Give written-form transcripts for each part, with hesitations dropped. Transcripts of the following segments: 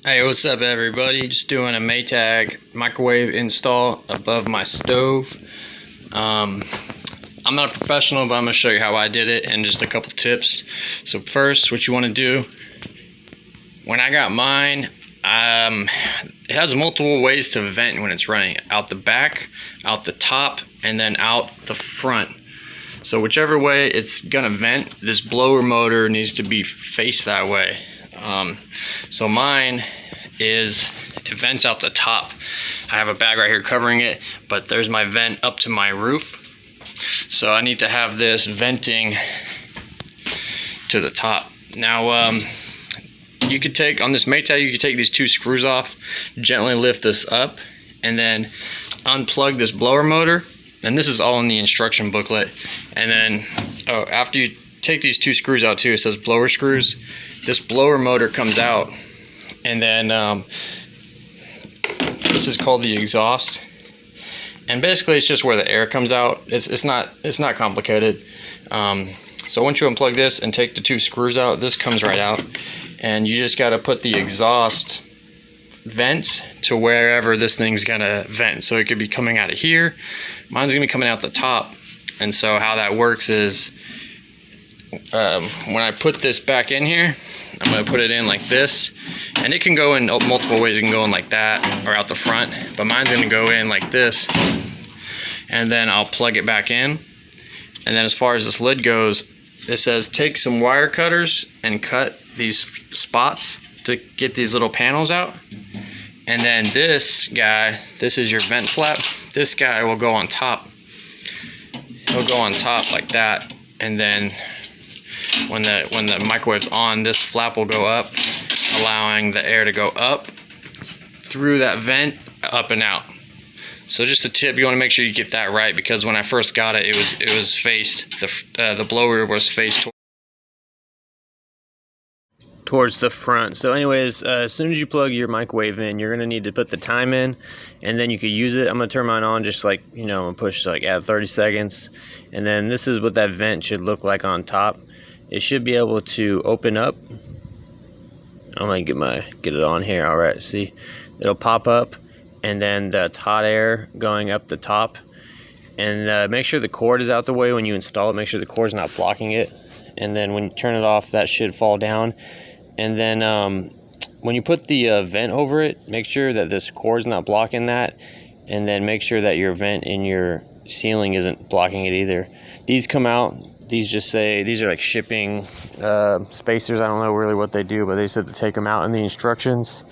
Hey, what's up everybody? Just doing a Maytag microwave install above my stove. I'm not a professional, but I'm going to show you how I did it and just a couple tips. So first, what you want to do, when I got mine, it has multiple ways to vent when it's running. Out the back, out the top, and then out the front. So whichever way it's going to vent, this blower motor needs to be faced that way. So mine it vents out the top. I have a bag right here covering it, but there's my vent up to my roof. So I need to have this venting to the top. Now, you could take, on this Maytag, you could take these two screws off, gently lift this up, and then unplug this blower motor. And this is all in the instruction booklet. And then, after you take these two screws out too, it says blower screws. This blower motor comes out, and then this is called the exhaust. And basically, it's just where the air comes out. It's not complicated. So once you unplug this and take the two screws out, this comes right out, and you just got to put the exhaust vents to wherever this thing's gonna vent. So it could be coming out of here. Mine's gonna be coming out the top. And so how that works is, when I put this back in here, I'm going to put it in like this, and it can go in multiple ways. It can go in like that or out the front, but mine's going to go in like this, and then I'll plug it back in. And then as far as this lid goes, it says take some wire cutters and cut these spots to get these little panels out. And then this guy, this is your vent flap, this guy will go on top. It'll go on top like that, and then when the microwave's on, this flap will go up, allowing the air to go up through that vent, up and out. So just a tip, you want to make sure you get that right, because when I first got it, it was faced, the blower was faced towards the front. So anyways, as soon as you plug your microwave in, you're gonna need to put the time in, and then you can use it. I'm gonna turn mine on, just like, you know, push like add 30 seconds, and then this is what that vent should look like on top. It should be able to open up. I'm gonna get it on here. All right, see, it'll pop up, and then that's hot air going up the top. And make sure the cord is out the way when you install it. Make sure the cord's not blocking it. And then when you turn it off, that should fall down. And then when you put the vent over it, make sure that this cord's not blocking that, and then make sure that your vent in your ceiling isn't blocking it either. These come out. These just say, these are like shipping spacers. I don't know really what they do, but they said to take them out in the instructions.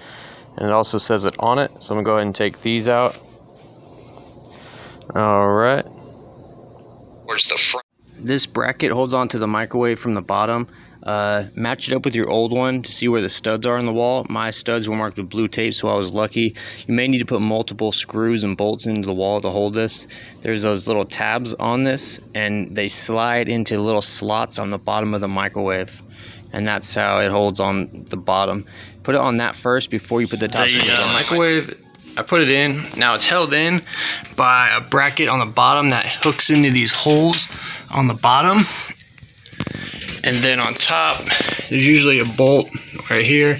And it also says it on it. So I'm gonna go ahead and take these out. All right. Where's the front? This bracket holds onto the microwave from the bottom. Match it up with your old one to see where the studs are on the wall. My studs were marked with blue tape, so I was lucky. You may need to put multiple screws and bolts into the wall to hold this. There's those little tabs on this, and they slide into little slots on the bottom of the microwave, and that's how it holds on the bottom. Put it on that first before you put the top screws on. Microwave, I put it in. Now it's held in by a bracket on the bottom that hooks into these holes on the bottom. And then on top, there's usually a bolt right here,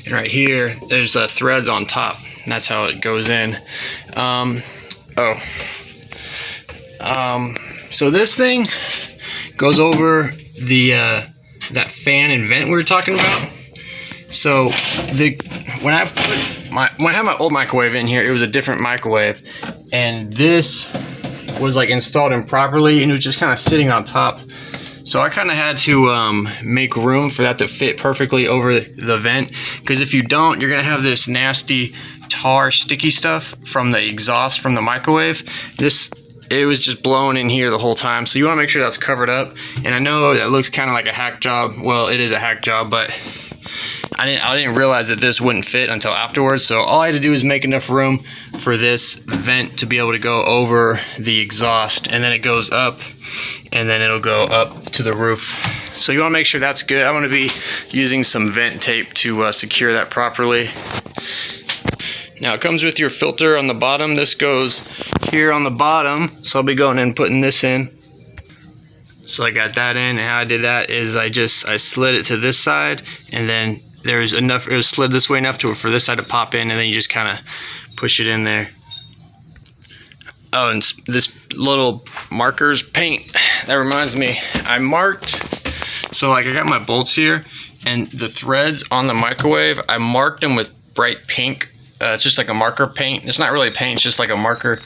and right here, there's threads on top, and that's how it goes in. So this thing goes over the that fan and vent we were talking about. So when I had my old microwave in here, it was a different microwave, and this was like installed improperly, and it was just kind of sitting on top. So I kind of had to make room for that to fit perfectly over the vent, because if you don't, you're gonna have this nasty tar sticky stuff from the exhaust from the microwave. It was just blowing in here the whole time, so you want to make sure that's covered up. And I know that looks kind of like a hack job. Well, it is a hack job, but I didn't realize that this wouldn't fit until afterwards. So all I had to do is make enough room for this vent to be able to go over the exhaust, and then it goes up, and then it'll go up to the roof. So you want to make sure that's good. I'm going to be using some vent tape to secure that properly. Now it comes with your filter on the bottom. This goes here on the bottom, so I'll be going in and putting this in. So I got that in, and how I did that is I slid it to this side, and then there's enough, it was slid this way enough for this side to pop in, and then you just kind of push it in there. Oh, and this little markers paint, that reminds me, I marked, so like I got my bolts here, and the threads on the microwave, I marked them with bright pink. It's just like a marker paint. It's not really paint, it's just like a marker.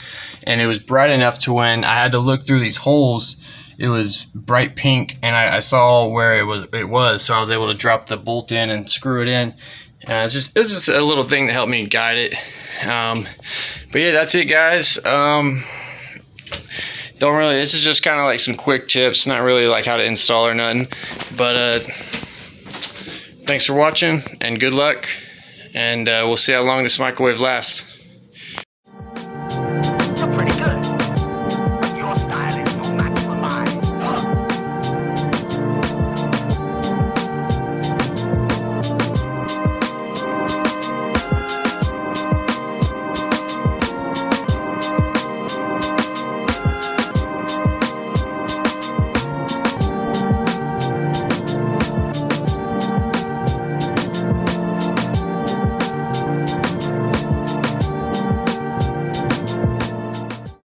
And it was bright enough to when I had to look through these holes, it was bright pink, and I saw where it was, so I was able to drop the bolt in and screw it in. It was just a little thing to help me guide it. But yeah, that's it, guys. This is just kind of like some quick tips, not really like how to install or nothing. But thanks for watching, and good luck, and we'll see how long this microwave lasts.